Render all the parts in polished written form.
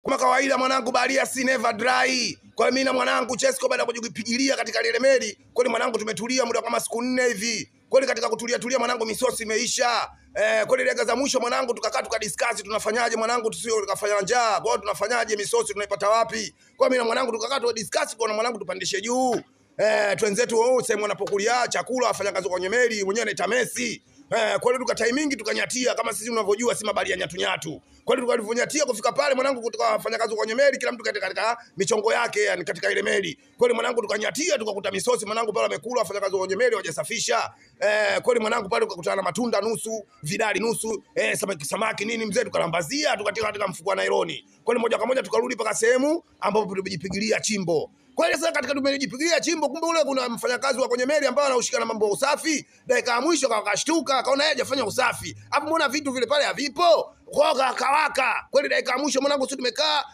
Kama kawaida mwanangu, baharia si never dry. Kwa hiyo mimi na mwanangu Chesco baada ya kujipigilia katika ile meli, kweli mwanangu tumetulia muda kama siku 4 hivi. Kweli katika kutulia mwanangu misosi imeisha. Kweli dakika za mwisho mwanangu tukakaa tukadiscuss tunafanyaje mwanangu tusio tukafanya njaa. Kwa hiyo tunafanyaje misosi tunaipata wapi? Kwa hiyo mimi na mwanangu tukakaa tukadiscuss kwa mwanangu tupandishe juu. Twenzetu sehemu wanapokulia chakula wafanya kazi kwenye meli mwenyewe anaita Messi. Kwa hiyo tuka timing tukanyatia kama sisi unavyojua si mabali ya nyatu. Kwa hiyo tukalivunyatia kufika pale mwanangu tukafanya kazi kwenye meli kila mtu katika michongo yake yani katika ile meli. Kwa hiyo mwanangu tukanyatia tukakuta misosi mwanangu pale amekula wafanya kazi kwenye meli hawajasafisha. Kwa hiyo mwanangu pale tukakutana na matunda nusu, vidali nusu, samaki nini mzee tukalambazia tukatia katika mfuko wa nailoni. Kwa hiyo moja kwa moja tukarudi paka sehemu ambapo tumejipigilia chimbo. Kwa hiyo sasa katika tumejipigilia chimbo kumbe ule kuna mfanyakazi wa kwenye meli ambao anahusika na mambo ya usafi, dakika ya mwisho akashtuka akaona yeye hajafanya usafi. Hapo mbona vitu vile pale havipo? Kwa kawaka. Kweli dakika ya mwisho mwanangu sisi tumekaa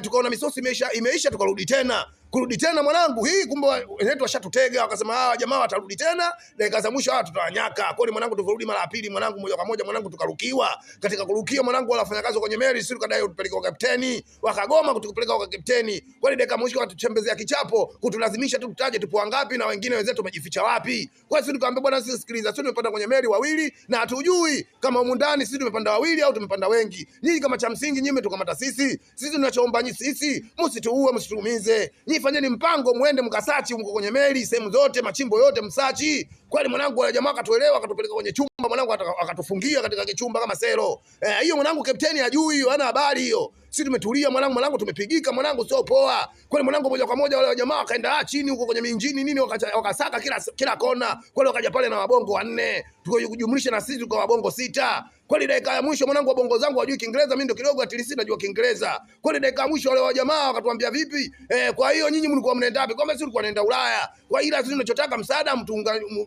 tukaona misosi imeisha tukarudi tena. Kurudi tena mwanangu hii kumbe wetu washatutega wakasema hawa jamaa watarudi tena dakika za mwisho hawa tutawanyaka. Kweli mwanangu tuvorudi mara ya pili mwanangu moja kwa moja mwanangu tukarukiwa. Katika kurukia mwanangu wala wafanyakazi kwenye meli sisi tukadai tupeleke kwa kapteni wakagoma kutupeleka kwa kapteni. Kweli dakika mwisho watuchembezea kichapo kutulazimisha tu tutaje tupo wangapi na wengine wenzetu tumejificha wapi. Kwa hiyo sisi tukaambia bwana sisi sikiliza sisi tumepanda kwenye meli wawili na hatujui kama humu ndani sisi tumepanda wawili au tumepanda wengi. Nyinyi kama cha msingi nyinyi tukamata sisi tunachoomba nyinyi sisi msituue msituumize. Fanyeni mpango muende mkasachi mko kwenye meli sehemu zote machimbo yote msachi. Kweli mwanangu wale jamaa akatuelewa akatupeleka kwenye chumba mwanangu akatufungia katika kichumba kama selo. Hiyo mwanangu kapteni hajui hiyo hana habari hiyo. Sisi tumetulia mwanangu tumepigika mwanangu sio poa. Kweli mwanangu moja kwa moja wale jamaa wakaenda chini huko kwenye minjini nini wakasaka kila kona. Kweli wakaja pale na wabongo 4 tukajumlisha na sisi tukawa wabongo 6. Kweli dakika ya mwisho mwanangu wabongo zangu hawajui Kiingereza mimi ndo kidogo at least najua Kiingereza. Kweli dakika ya mwisho wale wa jamaa wakatuambia vipi? Kwa hiyo nyinyi mlikuwa mnaenda wapi? Kwamba sisi tulikuwa tunaenda Ulaya. Kwa ila sisi tunachotaka msaada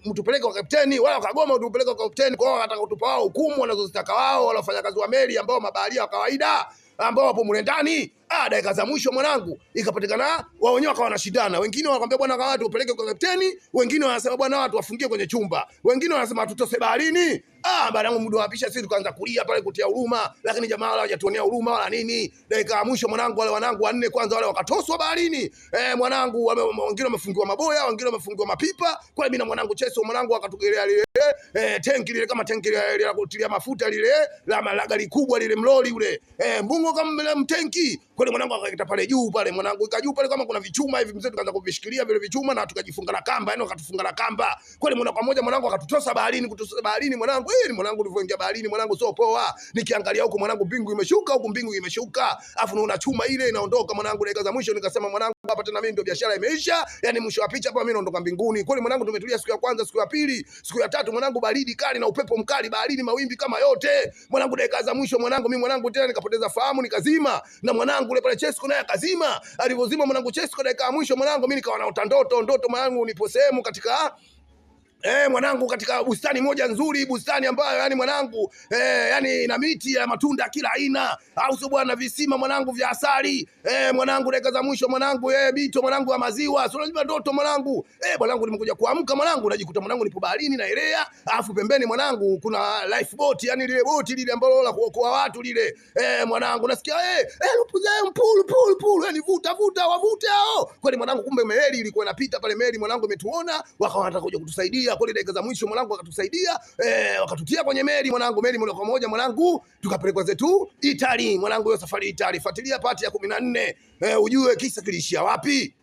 mtupeleke kwa kapteni wala wakagoma utupeleke kwa kapteni kwa wanataka kutupa wao hukumu wanazozitaka wao wala wafanyakazi wa meli ambao mabaharia wa kawaida ambao wapo mle ndani. Dakika za mwisho mwanangu ikapatikana wao wenyewe wakawa wanashindana. Wengine wanakuambia bwana kwa watu upeleke kwa kapteni, wengine wanasema bwana watu wafungie kwenye chumba. Wengine wanasema tutose baharini. Baada ya muda wapisha sisi tukaanza kulia pale kutia huruma, lakini jamaa wala hajatuonea huruma wala nini. Dakika ya mwisho mwanangu wale wanangu 4 kwanza wale wakatoswa baharini. Mwanangu wengine wamefungiwa maboya, wengine wamefungiwa mapipa. Kwa mimi na mwanangu Cheso mwanangu akatugelea lile tenki lile kama tenki la kutilia mafuta lile la gari kubwa lile mloli ule. Mbungo kama mtenki. Kwa mwanangu akaita pale juu pale mwanangu ikajuu pale kama kuna vichuma hivi mzee tukaanza kuvishikilia vile vichuma na tukajifunga na kamba yani wakatufunga na kamba. Kwa moja kwa moja mwanangu akatutosa baharini kutosa baharini mwanangu mwanangu ulivyoingia baharini mwanangu sio poa. Nikiangalia huko mwanangu mbingu imeshuka huko mbingu imeshuka. Afu naona chuma ile inaondoka mwanangu dakika za mwisho nikasema mwanangu hapa tena mimi ndio biashara imeisha. Yani mwisho wa picha hapa mimi naondoka mbinguni. Kwa mwanangu tumetulia siku ya kwanza siku ya pili siku ya tatu mwanangu baridi kali na upepo mkali baharini mawimbi kama yote. Mwanangu dakika za mwisho mwanangu tena nikapoteza fahamu nikazima na mwanangu yule pale Chesco naye akazima. Alivozima mwanangu Chesco dakika ya mwisho mwanangu mimi nikawa naota ndoto mwanangu nipo sehemu katika mwanangu katika bustani moja nzuri bustani ambayo yani mwanangu yani ina miti ya matunda kila aina au sio bwana visima mwanangu vya asali mwanangu dakika za mwisho mwanangu bito mwanangu wa maziwa sio unajua ndoto mwanangu mwanangu nimekuja kuamka mwanangu najikuta mwanangu nipo baharini naelea alafu pembeni mwanangu kuna life boat yani lile boti lile ambalo la kuokoa watu lile mwanangu nasikia pool yani vuta wavute hao kwani mwanangu kumbe meli ilikuwa inapita pale meli mwanangu imetuona wakawa wanataka kuja kutusaidia kwa dakika za mwisho mwanangu akatusaidia wakatutia kwenye meli mwanangu meli moja kwa moja mwanangu tukapelekwa zetu Italy mwanangu hiyo safari Italy fuatilia pati ya 14 ujue kisa kilishia wapi.